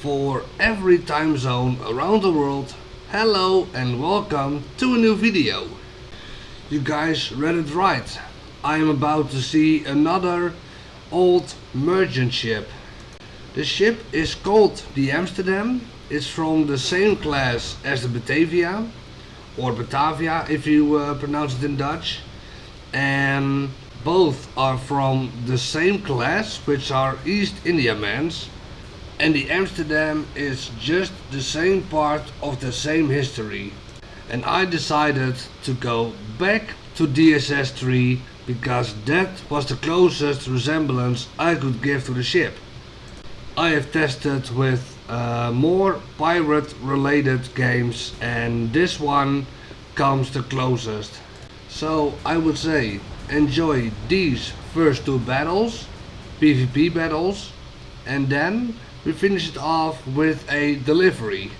for every time zone around the world. Hello and welcome to a new video. You guys read it right. I am about to see another old merchant ship. The ship is called the Amsterdam. It's from the same class as the Batavia, or Batavia if you pronounce it in Dutch. And both are from the same class, which are East Indiamans. And the Amsterdam is just the same part of the same history. And I decided to go back to DSS-3 because that was the closest resemblance I could give to the ship. I have tested with more pirate related games and this one comes the closest. So I would say enjoy these first two battles, PvP battles, and then we finish it off with a delivery.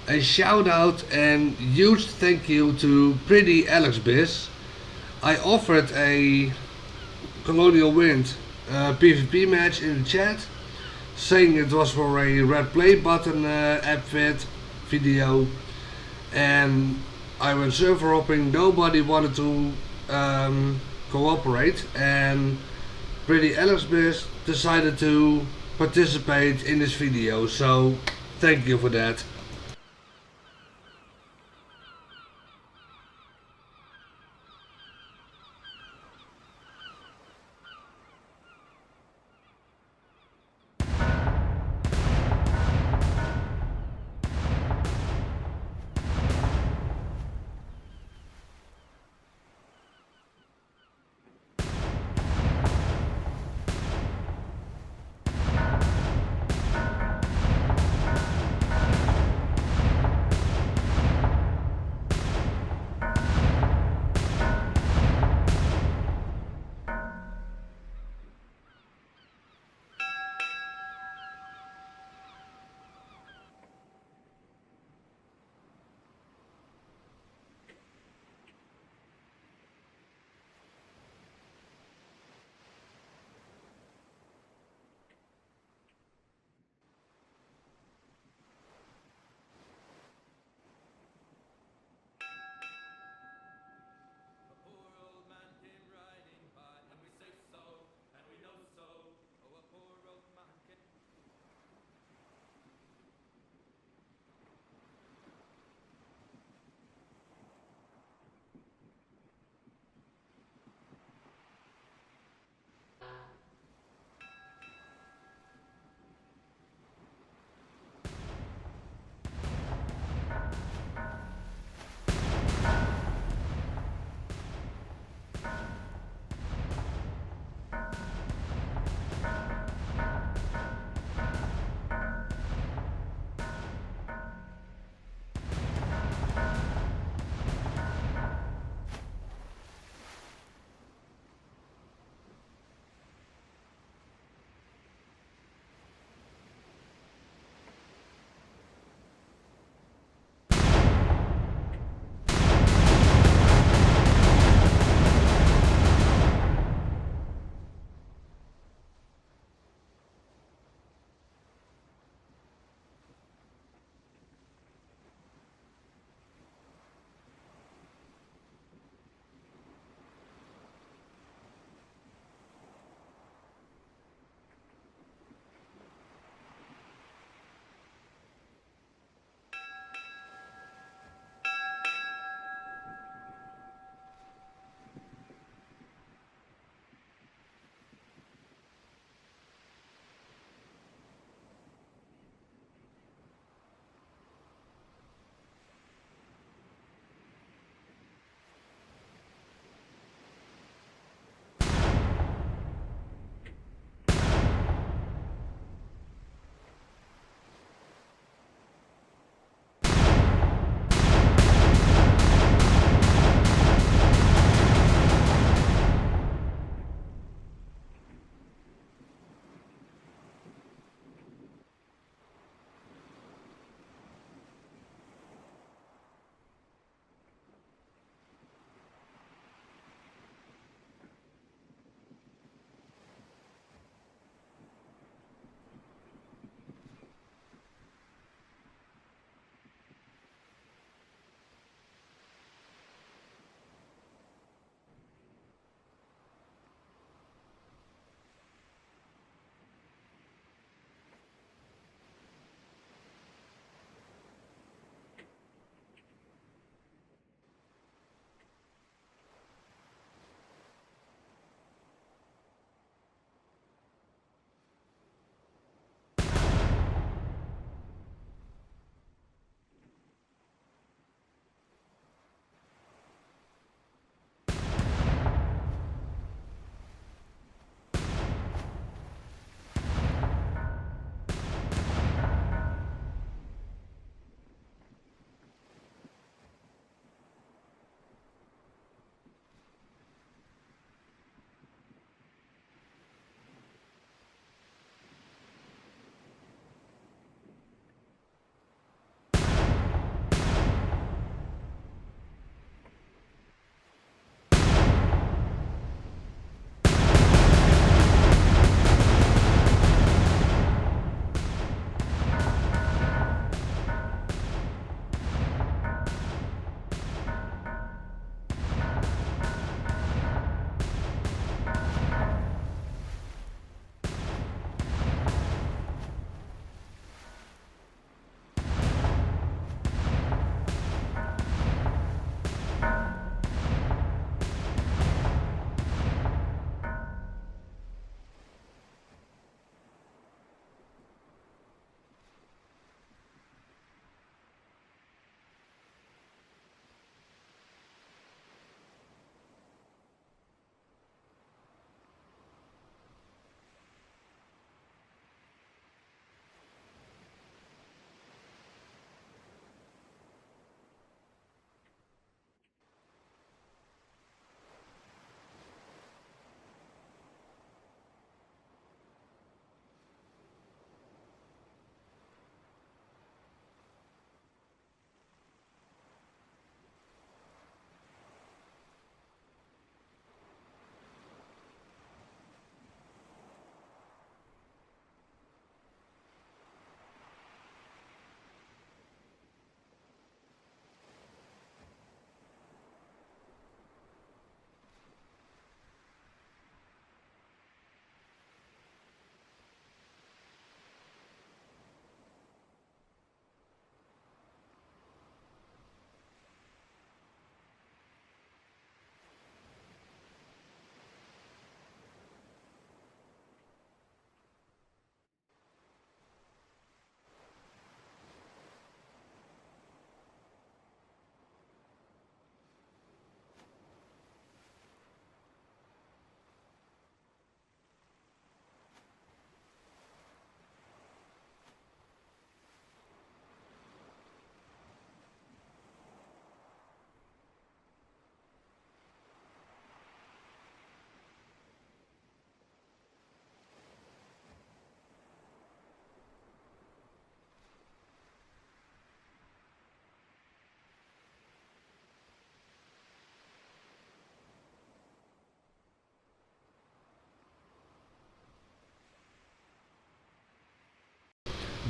A shout out and huge thank you to prettyAlexbis. I offered a Colonial Wind PvP match in the chat, saying it was for a red play button outfit video, and I went server hopping. Nobody wanted to cooperate, and prettyAlexbis decided to participate in this video. So thank you for that.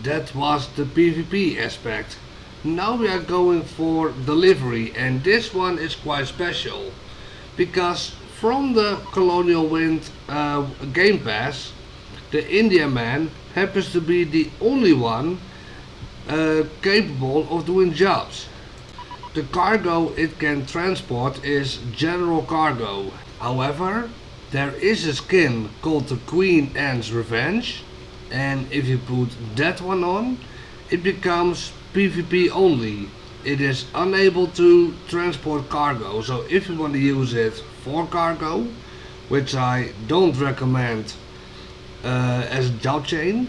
That was the PvP aspect. Now we are going for delivery, and this one is quite special because from the Colonial Wind Game Pass, the Indiaman happens to be the only one capable of doing jobs. The cargo it can transport is general cargo. However, there is a skin called the Queen Anne's Revenge, and if you put that one on, it becomes PvP only. It is unable to transport cargo, so if you want to use it for cargo, which I don't recommend as a job chain,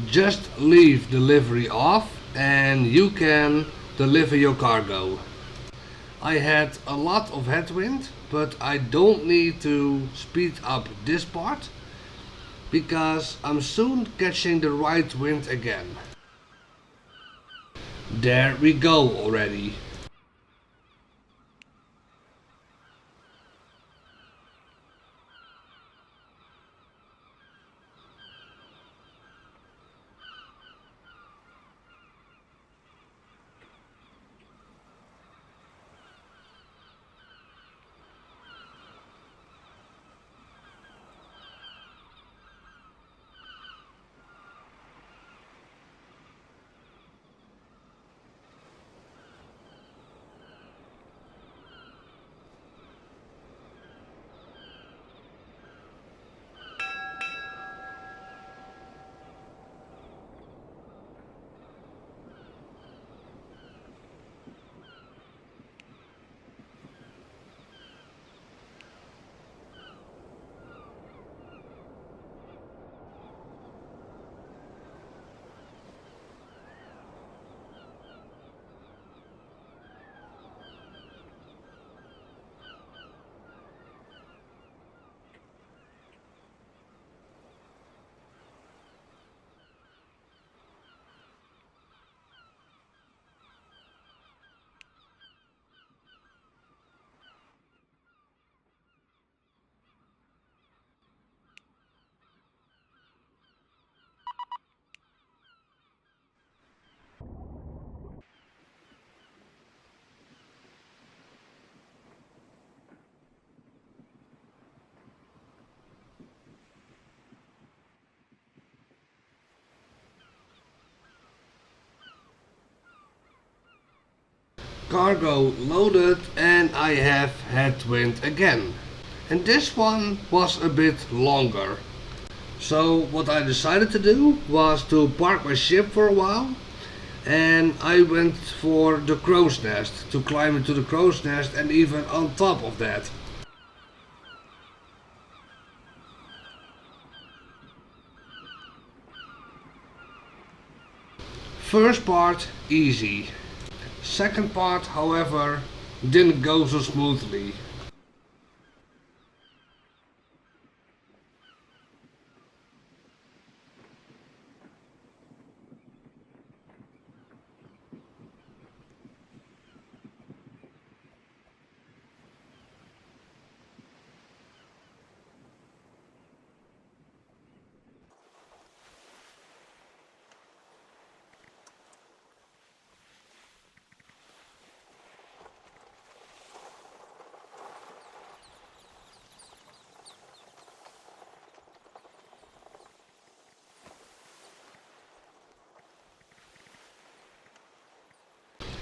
just leave delivery off and you can deliver your cargo. I had a lot of headwind, but I don't need to speed up this part because I'm soon catching the right wind again. There we go already. Cargo loaded and I have headwind again. And this one was a bit longer. So what I decided to do was to park my ship for a while, and I went for the crow's nest, to climb into the crow's nest and even on top of that. First part easy. Second part, however, didn't go so smoothly.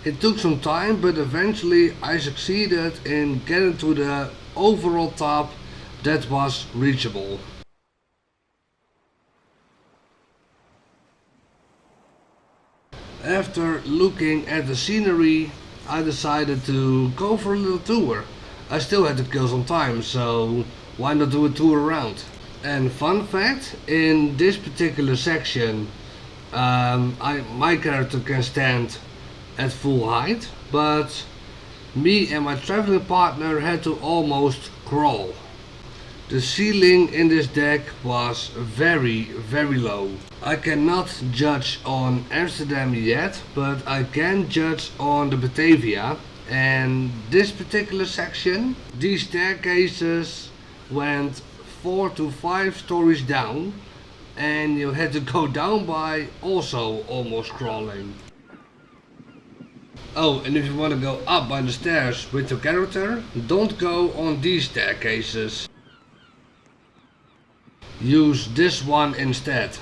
It took some time, but eventually I succeeded in getting to the overall top that was reachable. After looking at the scenery, I decided to go for a little tour. I still had to kill some time, so why not do a tour around? And fun fact, in this particular section, my character can stand at full height, but me and my traveling partner had to almost crawl. The ceiling in this deck was very low. I cannot judge on Amsterdam yet, but I can judge on the Batavia, and this particular section, these staircases went 4 to 5 stories down, and you had to go down by also almost crawling. Oh, and if you want to go up by the stairs with your character, don't go on these staircases. Use this one instead.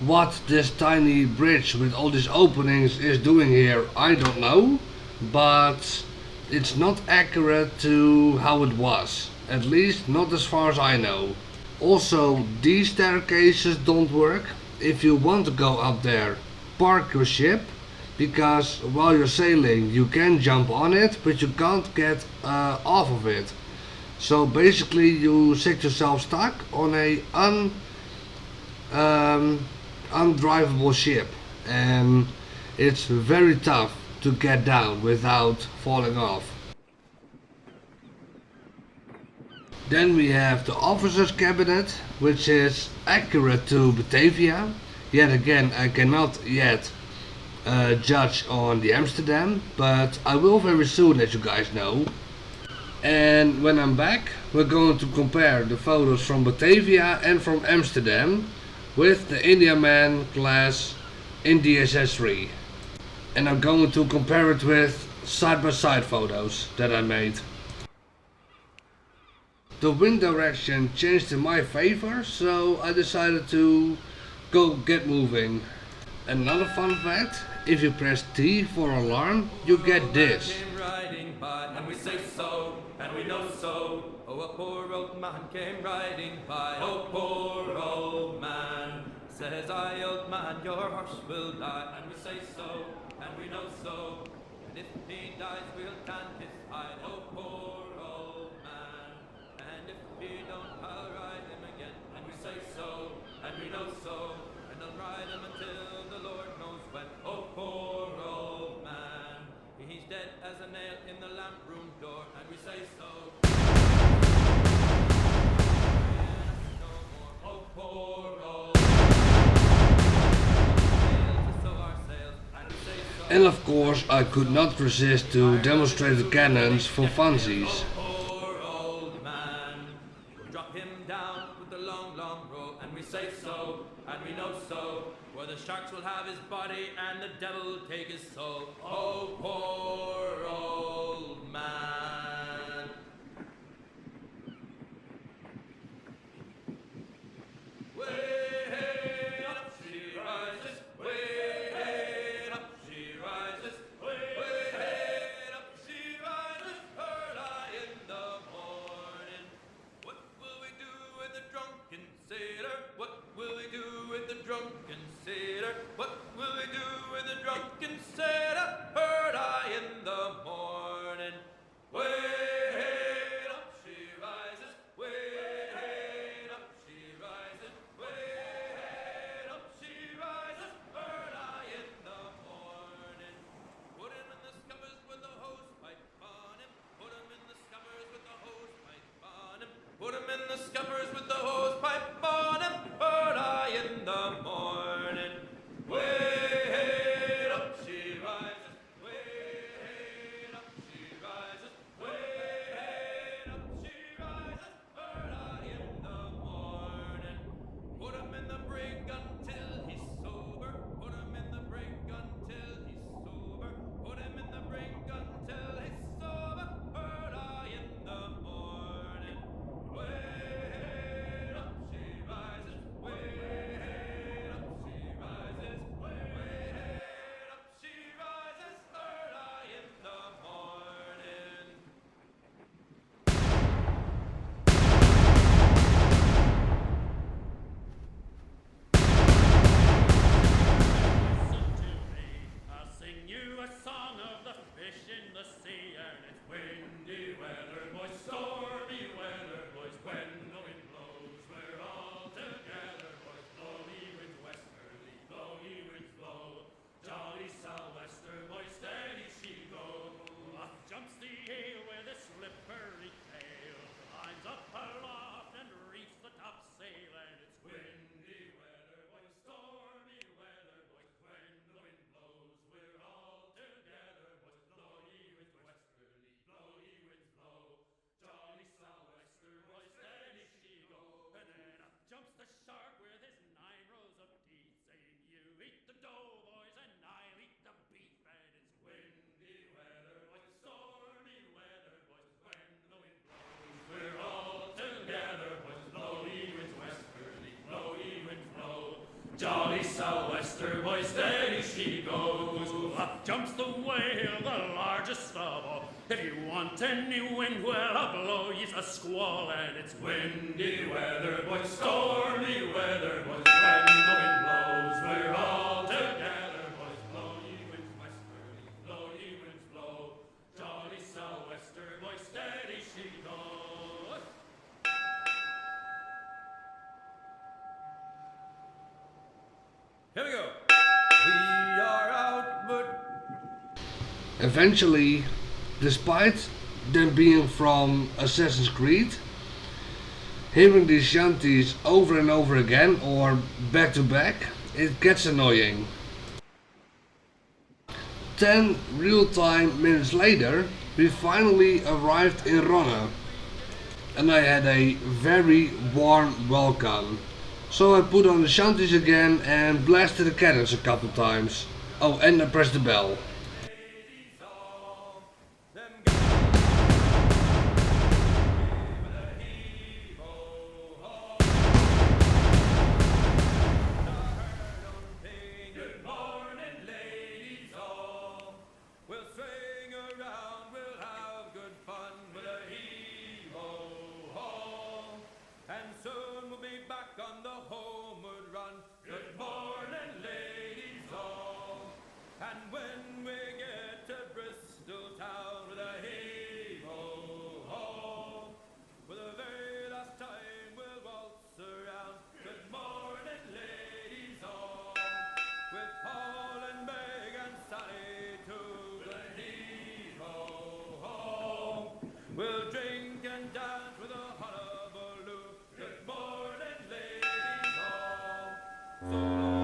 What this tiny bridge with all these openings is doing here, I don't know, but it's not accurate to how it was. At least not as far as I know. Also, these staircases don't work. If you want to go up there, park your ship, because while you're sailing you can jump on it, but you can't get off of it. So basically you set yourself stuck on a undrivable ship, and it's very tough to get down without falling off. Then we have the officer's cabinet, which is accurate to Batavia. Yet again, I cannot yet judge on the Amsterdam, but I will very soon, as you guys know. And when I'm back, we're going to compare the photos from Batavia and from Amsterdam with the Indiaman class in DSS3. And I'm going to compare it with side-by-side photos that I made. The wind direction changed in my favor, so I decided to go get moving. Another fun fact, if you press T for alarm, you get this. And we say so, and we know so. Oh, a poor old man came riding by. Oh, poor old man. Says I, old man, your horse will die. And we say so, and we know so. And if he dies, we'll tan his hide. Oh, poor old man. And if he don't, I'll ride him again. And we say so, and we know so. And I'll ride him until the Lord knows when. Oh, poor old man. He's dead as a nail in the lamp room door, and we say so. No more. Oh, poor old. And of course I could not resist to demonstrate the cannons for funsies. Poor old man. Drop him down with the long, long rope, and we say so, and we know so. Where the sharks will have his body and the devil take his soul. Oh, poor old man. Way up she rises, way up she rises, way up she rises, early in the morning. What will we do with the drunken sailor? What will we do with the drunken sailor? What will we do with the drunken sailor? Heard I in the morning. Way sou'wester, boy, steady she goes. Up jumps the whale, the largest of all. If you want any wind, well, I'll blow ye's a squall, and it's windy weather, boys, stormy weather, boys. When the wind blows, we're all together, boys. Blow ye winds westerly, blow ye winds blow. Jolly sou'wester, boys, steady she goes. Here we go. We are out, but Eventually, despite them being from Assassin's Creed, hearing these shanties over and over again or back to back, it gets annoying. 10 real-time minutes later, we finally arrived in Ronne, and I had a very warm welcome. So I put on the shanties again and blasted the cannons a couple times. Oh, and I pressed the bell. On the homeward run, good morning, ladies all. And when we get to Bristol town with a heave-ho-ho, for the very last time we'll waltz around. Good morning, ladies all. With Paul and Meg and Sally too, with a heave-ho-ho. We'll drink and dance with a hullabaloo. Good morning, ladies all. So long,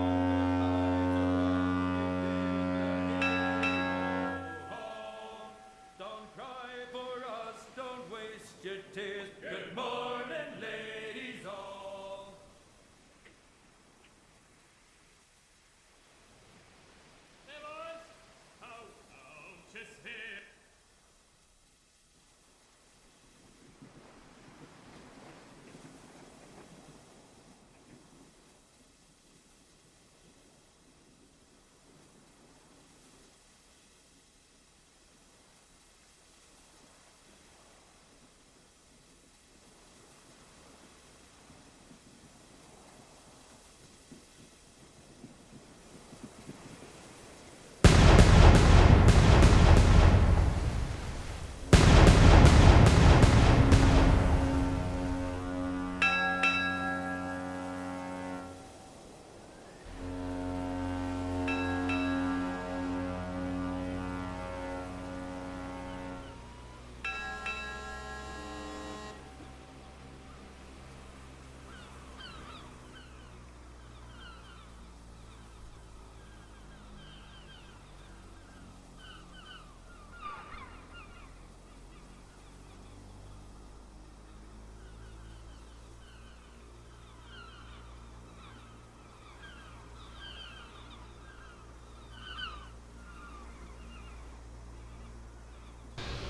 don't cry for us, don't waste your tears. Good morning, ladies all. Hey boys, how just here.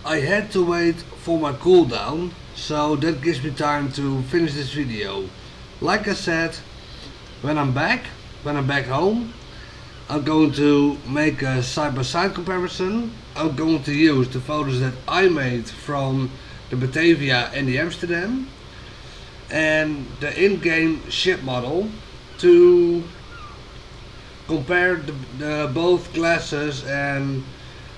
I had to wait for my cooldown, so that gives me time to finish this video. Like I said, when I'm back home, I'm going to make a side-by-side comparison. I'm going to use the photos that I made from the Batavia and the Amsterdam and the in-game ship model to compare the both glasses and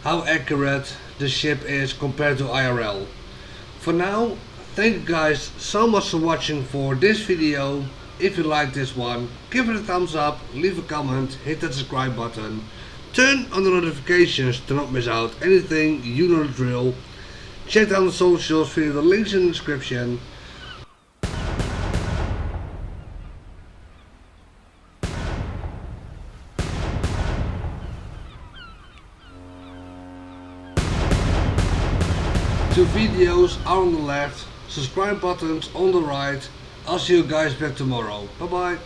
how accurate the ship is compared to IRL. For now, thank you guys so much for watching for this video. If you like this one, give it a thumbs up, leave a comment, hit that subscribe button, turn on the notifications to not miss out anything, you know the drill. Check down the socials via the links in the description. Two videos are on the left, subscribe buttons on the right. I'll see you guys back tomorrow. Bye bye.